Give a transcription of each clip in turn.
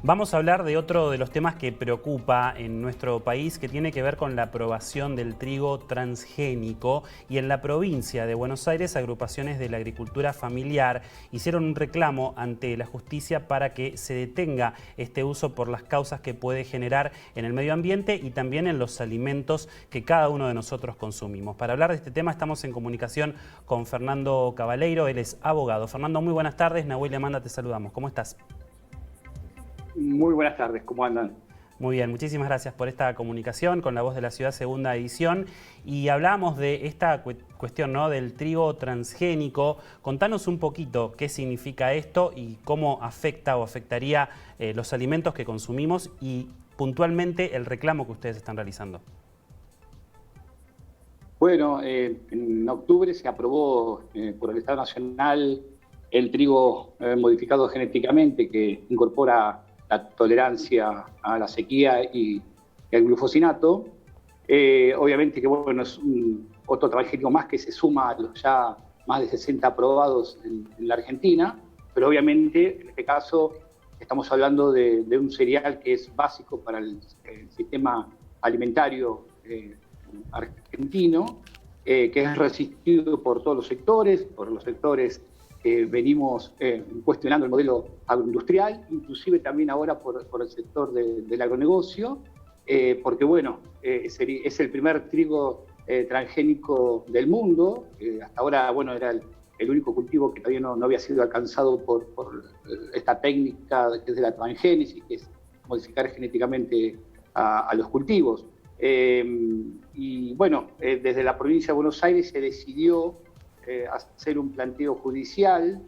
Vamos a hablar de otro de los temas que preocupa en nuestro país, que tiene que ver con la aprobación del trigo transgénico. Y en la provincia de Buenos Aires, agrupaciones de la agricultura familiar hicieron un reclamo ante la justicia para que se detenga este uso por las causas que puede generar en el medio ambiente y también en los alimentos que cada uno de nosotros consumimos. Para hablar de este tema estamos en comunicación con Fernando Cabaleiro, él es abogado. Fernando, muy buenas tardes. Nahuel y Amanda, te saludamos. ¿Cómo estás? Muy buenas tardes, ¿cómo andan? Muy bien, muchísimas gracias por esta comunicación con La Voz de la Ciudad, segunda edición. Y hablábamos de esta cuestión, ¿no?, del trigo transgénico. Contanos un poquito qué significa esto y cómo afecta o afectaría los alimentos que consumimos y puntualmente el reclamo que ustedes están realizando. Bueno, en octubre se aprobó por el Estado Nacional el trigo modificado genéticamente que incorpora la tolerancia a la sequía y al glufosinato. Obviamente que bueno, es otro transgénico más que se suma a los ya más de 60 aprobados en la Argentina, pero obviamente en este caso estamos hablando de un cereal que es básico para el sistema alimentario argentino, que es resistido por todos los sectores, venimos cuestionando el modelo agroindustrial, inclusive también ahora por el sector del agronegocio, porque bueno, es el primer trigo transgénico del mundo. Hasta ahora, bueno, era el único cultivo que todavía no había sido alcanzado por esta técnica que es de la transgénesis, que es modificar genéticamente a los cultivos. Y bueno, desde la provincia de Buenos Aires se decidió hacer un planteo judicial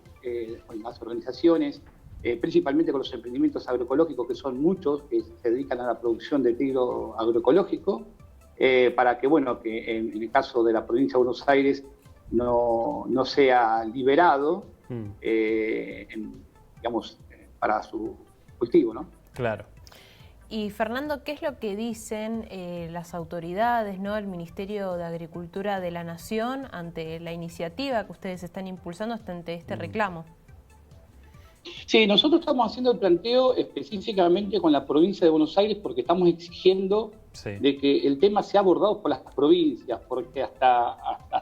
con las organizaciones, principalmente con los emprendimientos agroecológicos, que son muchos, que se dedican a la producción de trigo agroecológico, para que, bueno, que en el caso de la provincia de Buenos Aires no sea liberado, digamos, para su cultivo, ¿no? Claro. Y Fernando, ¿qué es lo que dicen las autoridades, ¿no?, el Ministerio de Agricultura de la Nación ante la iniciativa que ustedes están impulsando ante este reclamo? Sí, nosotros estamos haciendo el planteo específicamente con la provincia de Buenos Aires porque estamos exigiendo de que el tema sea abordado por las provincias, porque hasta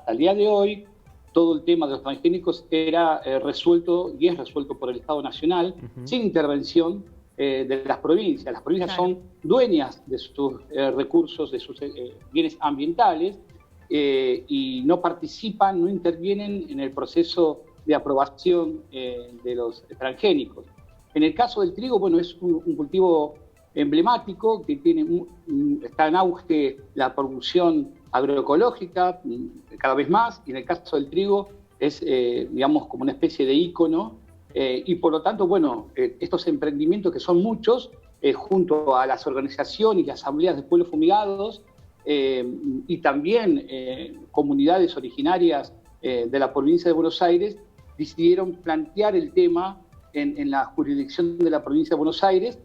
el día de hoy todo el tema de los transgénicos era resuelto y es resuelto por el Estado Nacional sin intervención de las provincias. Las provincias son dueñas de sus recursos, de sus bienes ambientales y no participan, no intervienen en el proceso de aprobación de los transgénicos. En el caso del trigo, bueno, es un cultivo emblemático que está en auge la producción agroecológica cada vez más, y en el caso del trigo es, digamos, como una especie de ícono. Y por lo tanto, bueno, estos emprendimientos que son muchos, junto a las organizaciones y asambleas de pueblos fumigados y también comunidades originarias de la provincia de Buenos Aires, decidieron plantear el tema en la jurisdicción de la provincia de Buenos Aires,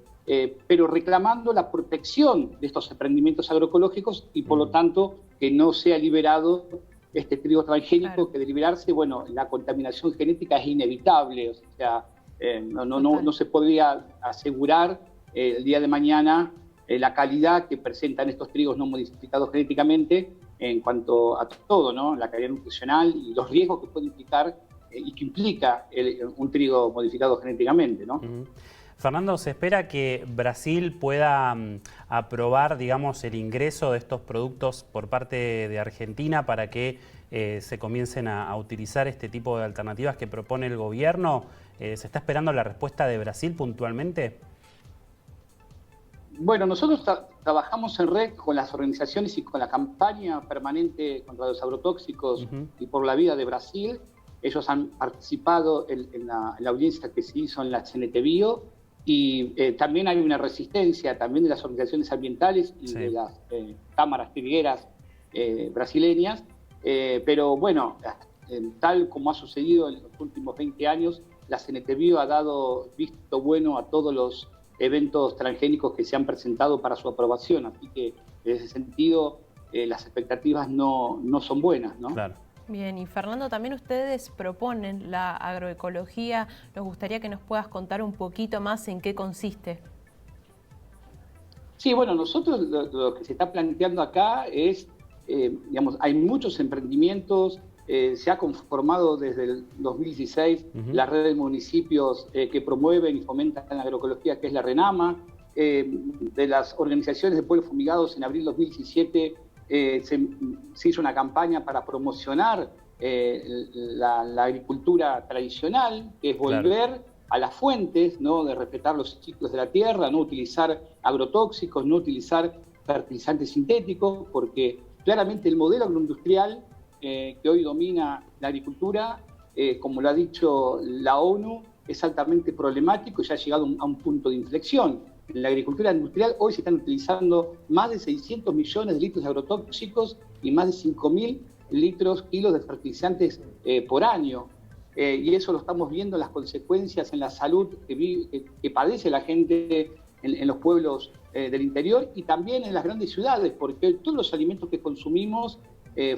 pero reclamando la protección de estos emprendimientos agroecológicos y por lo tanto que no sea liberado este trigo transgénico, que de liberarse, bueno, la contaminación genética es inevitable, o sea, no se podría asegurar el día de mañana la calidad que presentan estos trigos no modificados genéticamente en cuanto a todo, ¿no?, la calidad nutricional y los riesgos que puede implicar y que implica un trigo modificado genéticamente, ¿no? Fernando, ¿se espera que Brasil pueda aprobar, digamos, el ingreso de estos productos por parte de Argentina para que se comiencen a utilizar este tipo de alternativas que propone el gobierno? ¿Se está esperando la respuesta de Brasil puntualmente? Bueno, nosotros trabajamos en red con las organizaciones y con la campaña permanente contra los agrotóxicos y por la vida de Brasil. Ellos han participado en la audiencia que se hizo en la CNT-Bio. Y también hay una resistencia también de las organizaciones ambientales y de las cámaras trigueras brasileñas, pero bueno, tal como ha sucedido en los últimos 20 años, la CNT-Bio ha dado visto bueno a todos los eventos transgénicos que se han presentado para su aprobación, así que en ese sentido las expectativas no son buenas, ¿no? Claro. Bien, y Fernando, también ustedes proponen la agroecología. Nos gustaría que nos puedas contar un poquito más en qué consiste. Sí, bueno, nosotros lo que se está planteando acá es, digamos, hay muchos emprendimientos, se ha conformado desde el 2016 la red de municipios que promueven y fomentan la agroecología, que es la RENAMA. De las organizaciones de pueblos fumigados, en abril de 2017 se hizo una campaña para promocionar la agricultura tradicional, que es volver a las fuentes, ¿no? De respetar los ciclos de la tierra, no utilizar agrotóxicos, no utilizar fertilizantes sintéticos, porque claramente el modelo agroindustrial que hoy domina la agricultura, como lo ha dicho la ONU, es altamente problemático y ya ha llegado a un punto de inflexión. En la agricultura industrial hoy se están utilizando más de 600 millones de litros de agrotóxicos y más de 5.000 kilos de fertilizantes por año. Y eso lo estamos viendo, las consecuencias en la salud que padece la gente en los pueblos del interior y también en las grandes ciudades, porque todos los alimentos que consumimos,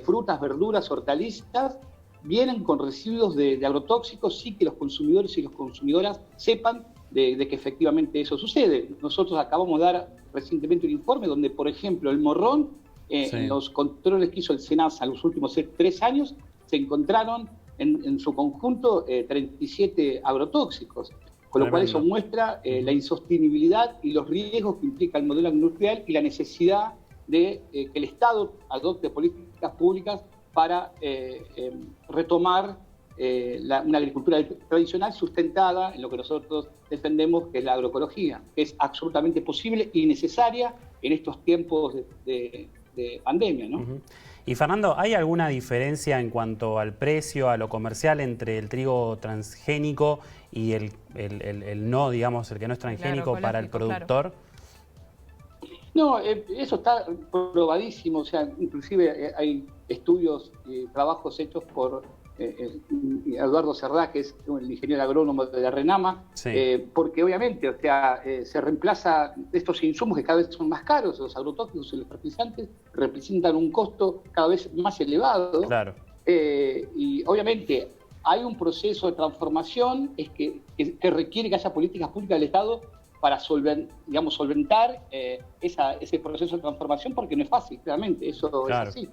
frutas, verduras, hortalizas, vienen con residuos de agrotóxicos, sí, que los consumidores y las consumidoras sepan de que efectivamente eso sucede. Nosotros acabamos de dar recientemente un informe donde, por ejemplo, el morrón, en los controles que hizo el SENASA en los últimos 3 años, se encontraron en su conjunto 37 agrotóxicos, con lo cual eso muestra la insostenibilidad y los riesgos que implica el modelo industrial y la necesidad de que el Estado adopte políticas públicas para retomar una agricultura tradicional sustentada en lo que nosotros defendemos, que es la agroecología, que es absolutamente posible y necesaria en estos tiempos de pandemia, ¿no? Y Fernando, ¿hay alguna diferencia en cuanto al precio, a lo comercial, entre el trigo transgénico y el no, digamos, el que no es transgénico para el productor? Claro. No, eso está probadísimo, o sea, inclusive hay estudios y trabajos hechos por Eduardo Cerdá, que es el ingeniero agrónomo de la RENAMA, porque obviamente, o sea, se reemplaza estos insumos que cada vez son más caros, los agrotóxicos y los fertilizantes representan un costo cada vez más elevado. Claro. Y obviamente hay un proceso de transformación que requiere que haya políticas públicas del Estado para solventar ese proceso de transformación, porque no es fácil, claramente, eso es así.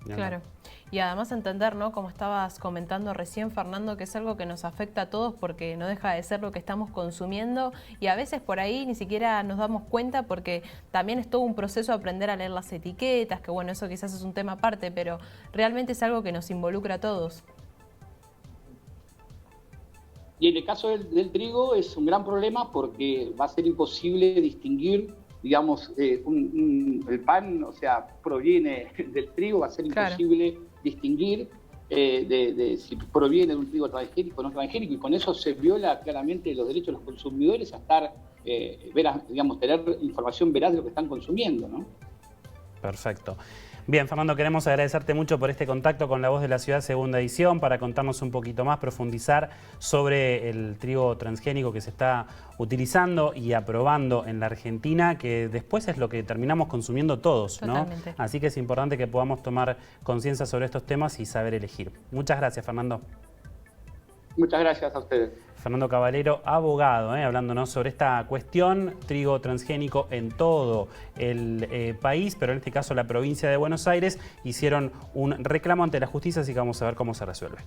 Claro. Y además entender, ¿no? Como estabas comentando recién, Fernando, que es algo que nos afecta a todos porque no deja de ser lo que estamos consumiendo y a veces por ahí ni siquiera nos damos cuenta porque también es todo un proceso aprender a leer las etiquetas, que bueno, eso quizás es un tema aparte, pero realmente es algo que nos involucra a todos. Y en el caso del trigo es un gran problema porque va a ser imposible distinguir, digamos, el pan, o sea, proviene del trigo, va a ser imposible distinguir si proviene de un trigo transgénico o no transgénico, y con eso se viola claramente los derechos de los consumidores a estar, tener información veraz de lo que están consumiendo, ¿no? Perfecto. Bien, Fernando, queremos agradecerte mucho por este contacto con La Voz de la Ciudad, segunda edición, para contarnos un poquito más, profundizar sobre el trigo transgénico que se está utilizando y aprobando en la Argentina, que después es lo que terminamos consumiendo todos, ¿no? Totalmente. Así que es importante que podamos tomar conciencia sobre estos temas y saber elegir. Muchas gracias, Fernando. Muchas gracias a ustedes. Fernando Caballero, abogado, hablándonos sobre esta cuestión, trigo transgénico en todo el país, pero en este caso la provincia de Buenos Aires, hicieron un reclamo ante la justicia, así que vamos a ver cómo se resuelve.